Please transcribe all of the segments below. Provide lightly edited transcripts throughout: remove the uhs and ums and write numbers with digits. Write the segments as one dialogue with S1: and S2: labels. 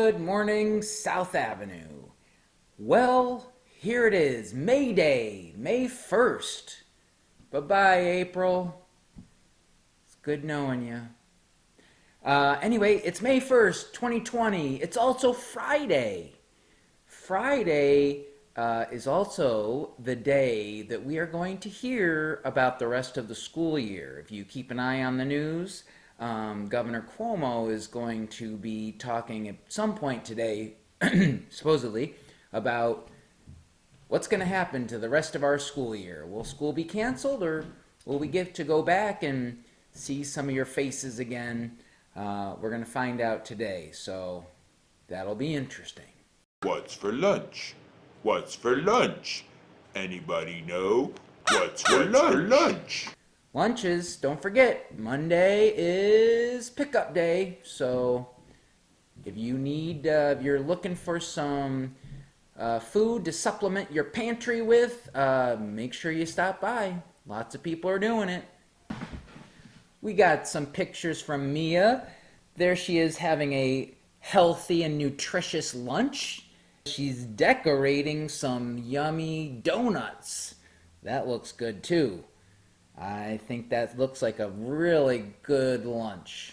S1: Good morning, South Avenue. Well, here it is, May Day, May 1st. Bye-bye, April. It's good knowing you. Anyway, it's May 1st, 2020. It's also Friday. Friday is also the day that we are going to hear about the rest of the school year. If you keep an eye on the news, Governor Cuomo is going to be talking at some point today, supposedly, about what's going to happen to the rest of our school year. Will school be canceled, or will we get to go back and see some of your faces again? We're going to find out today, so that'll be interesting.
S2: What's for lunch? What's for lunch? Anybody know? What's for lunch?
S1: Lunches, don't forget, Monday is pickup day, so if you're looking for some food to supplement your pantry with, make sure you stop by. Lots of people are doing it. We got some pictures from Mia. There she is having a healthy and nutritious lunch. She's decorating some yummy donuts. That looks good too. I think that looks like a really good lunch.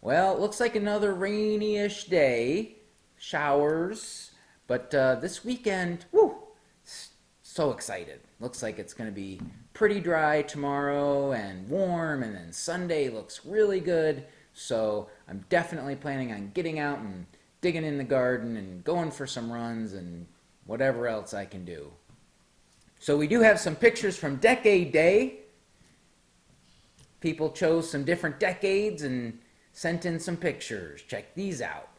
S1: Well, it looks like another rainy-ish day. Showers. But this weekend, woo, so excited. Looks like it's going to be pretty dry tomorrow and warm, and then Sunday looks really good. So I'm definitely planning on getting out and digging in the garden and going for some runs and whatever else I can do. So we do have some pictures from Decade Day. People chose some different decades and sent in some pictures. Check these out.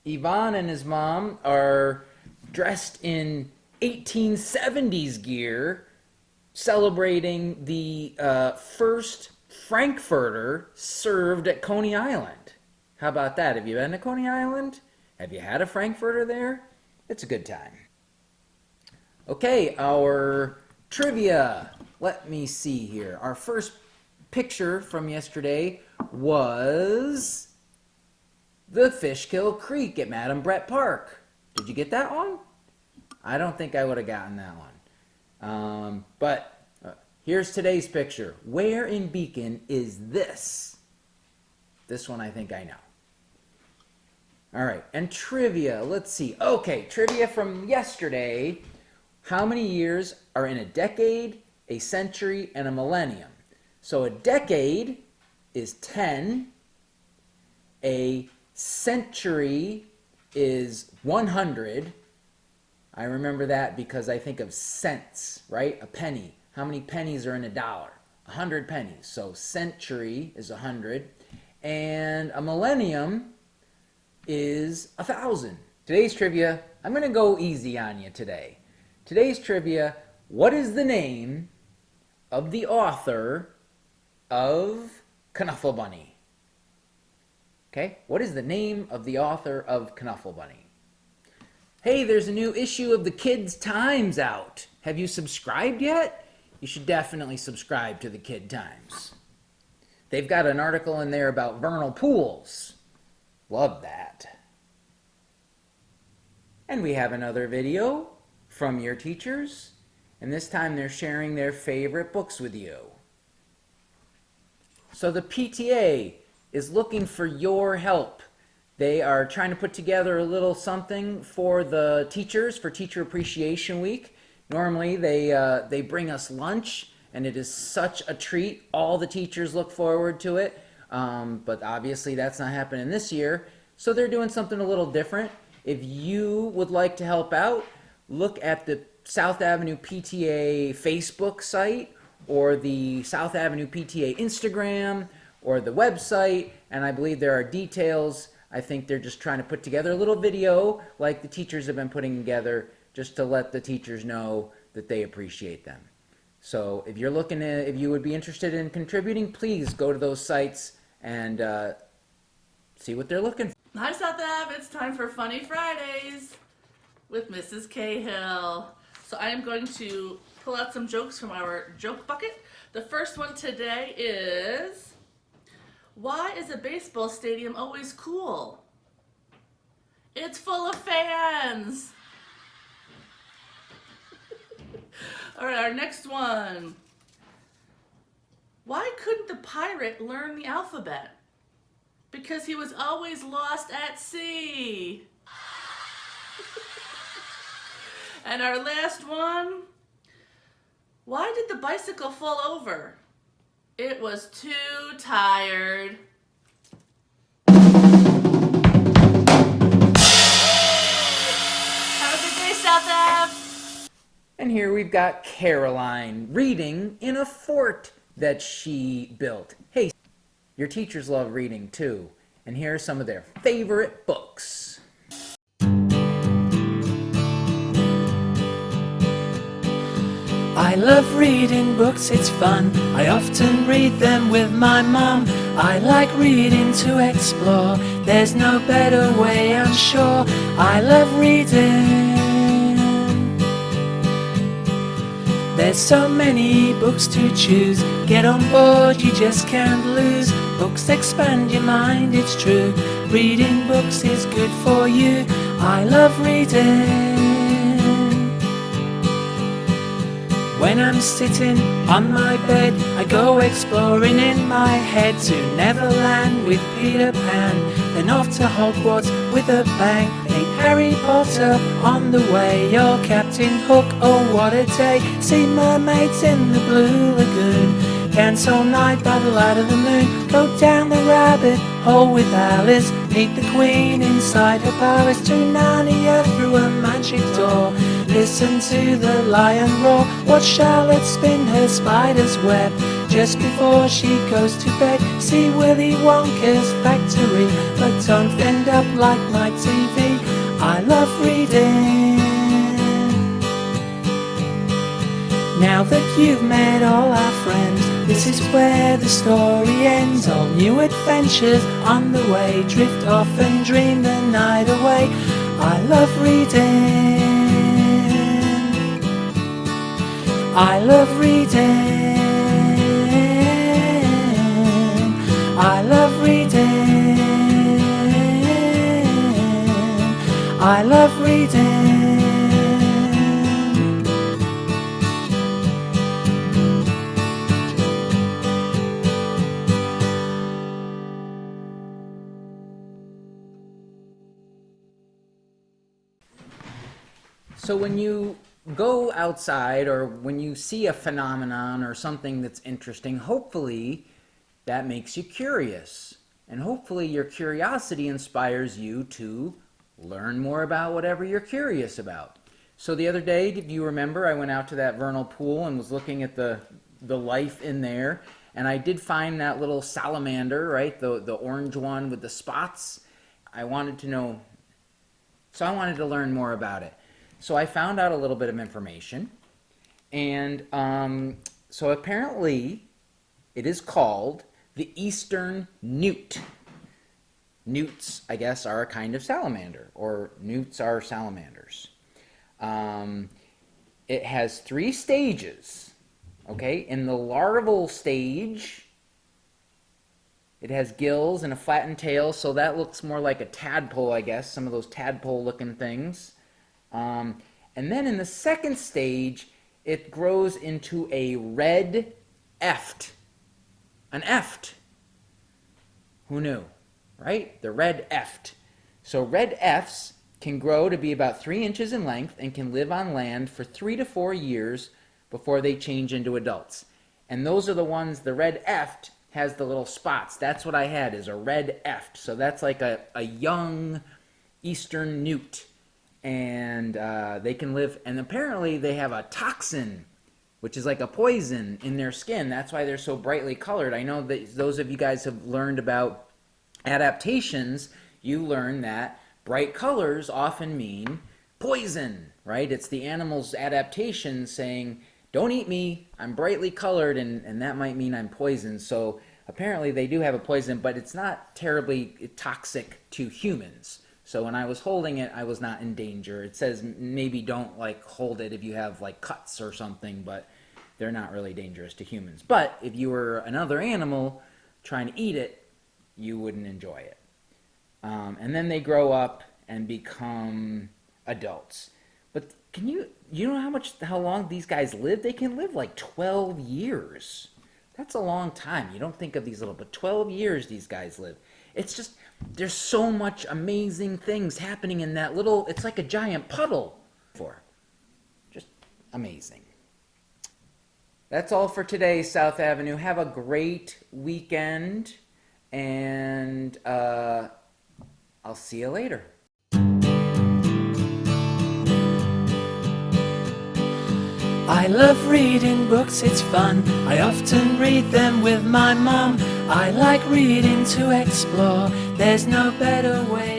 S1: Aveune and his mom are dressed in 1870s gear, celebrating the first Frankfurter served at Coney Island. How about that? Have you been to Coney Island? Have you had a Frankfurter there? It's a good time. Okay, our trivia. Let me see here. Our first picture from yesterday was the Fishkill Creek at Madam Brett Park. Did you get that one? I don't think I would have gotten that one. But here's today's picture. Where in Beacon is this? This one I think I know. All right, and trivia. Let's see. Okay, trivia from yesterday. How many years are in a decade, a century, and a millennium? So a decade is 10. A century is 100. I remember that because I think of cents, right? A penny. How many pennies are in a dollar? 100 pennies. So century is 100. And a millennium is 1,000. Today's trivia, I'm going to go easy on you today. Today's trivia, what is the name of the author of Knuffle Bunny? Okay, what is the name of the author of Knuffle Bunny? Hey, there's a new issue of the Kids Times out. Have you subscribed yet? You should definitely subscribe to the Kid Times. They've got an article in there about vernal pools. Love that. And we have another video from your teachers, and this time they're sharing their favorite books with you. So the PTA is looking for your help. They are trying to put together a little something for the teachers for Teacher Appreciation Week. Normally they bring us lunch, and it is such a treat. All the teachers look forward to it, but obviously that's not happening this year. So they're doing something a little different. If you would like to help out, look at the South Avenue PTA Facebook site or the South Avenue PTA Instagram or the website, and I believe there are details. I think they're just trying to put together a little video like the teachers have been putting together just to let the teachers know that they appreciate them. So if you're looking at, if you would be interested in contributing, please go to those sites and see what they're looking for.
S3: Hi South Ave, it's time for Funny Fridays with Mrs. Cahill. So I am going to pull out some jokes from our joke bucket. The first one today is, why is a baseball stadium always cool? It's full of fans. All right, our next one. Why couldn't the pirate learn the alphabet? Because he was always lost at sea. And our last one. Why did the bicycle fall over? It was too tired. Have a good day, South Ave.
S1: And here we've got Caroline reading in a fort that she built. Hey, your teachers love reading too. And here are some of their favorite books.
S4: I love reading books, it's fun. I often read them with my mum. I like reading to explore. There's no better way, I'm sure. I love reading. There's so many books to choose. Get on board, you just can't lose. Books expand your mind, it's true. Reading books is good for you. I love reading. When I'm sitting on my bed, I go exploring in my head to Neverland with Peter Pan, then off to Hogwarts with a bang. Meet Harry Potter on the way, you're Captain Hook, oh what a day. See mermaids in the blue lagoon, dance all night by the light of the moon. Go down the rabbit hole with Alice, meet the Queen inside her palace. To Narnia through a magic door, listen to the lion roar. Watch Charlotte spin her spider's web just before she goes to bed. See Willy Wonka's factory, but don't end up like my TV. I love reading. Now that you've met all our friends, this is where the story ends. All new adventures on the way, drift off and dream the night away. I love reading. I love reading. I love reading. I love reading.
S1: So when you go outside or when you see a phenomenon or something that's interesting, hopefully that makes you curious. And hopefully your curiosity inspires you to learn more about whatever you're curious about. So the other day, do you remember, I went out to that vernal pool and was looking at the life in there, and I did find that little salamander, right, the orange one with the spots. I wanted to know, so I wanted to learn more about it. So I found out a little bit of information, and so apparently it is called the eastern newt. Newts, I guess, are a kind of salamander, or newts are salamanders. It has 3 stages, okay? In the larval stage, it has gills and a flattened tail, so that looks more like a tadpole, I guess, some of those tadpole-looking things. And then in the second stage, it grows into a red eft. An eft. Who knew, right? The red eft. So red efts can grow to be about 3 inches in length and can live on land for 3 to 4 years before they change into adults. And those are the ones, the red eft has the little spots. That's what I had, is a red eft. So that's like a young eastern newt. And they can live, and apparently they have a toxin, which is like a poison in their skin. That's why they're so brightly colored. I know that those of you guys have learned about adaptations. You learn that bright colors often mean poison, right? It's the animal's adaptation saying, don't eat me, I'm brightly colored, and that might mean I'm poisoned. So apparently they do have a poison, but it's not terribly toxic to humans. So when I was holding it, I was not in danger. It says maybe don't like hold it if you have like cuts or something, but they're not really dangerous to humans. But if you were another animal trying to eat it, you wouldn't enjoy it. And then they grow up and become adults. But you know how long these guys live? They can live like 12 years. That's a long time. You don't think of these but 12 years these guys live. It's just, there's so much amazing things happening in that little, it's like a giant puddle. Just amazing. That's all for today, South Avenue. Have a great weekend, and I'll see you later.
S4: I love reading books, it's fun. I often read them with my mum. I like reading to explore. There's no better way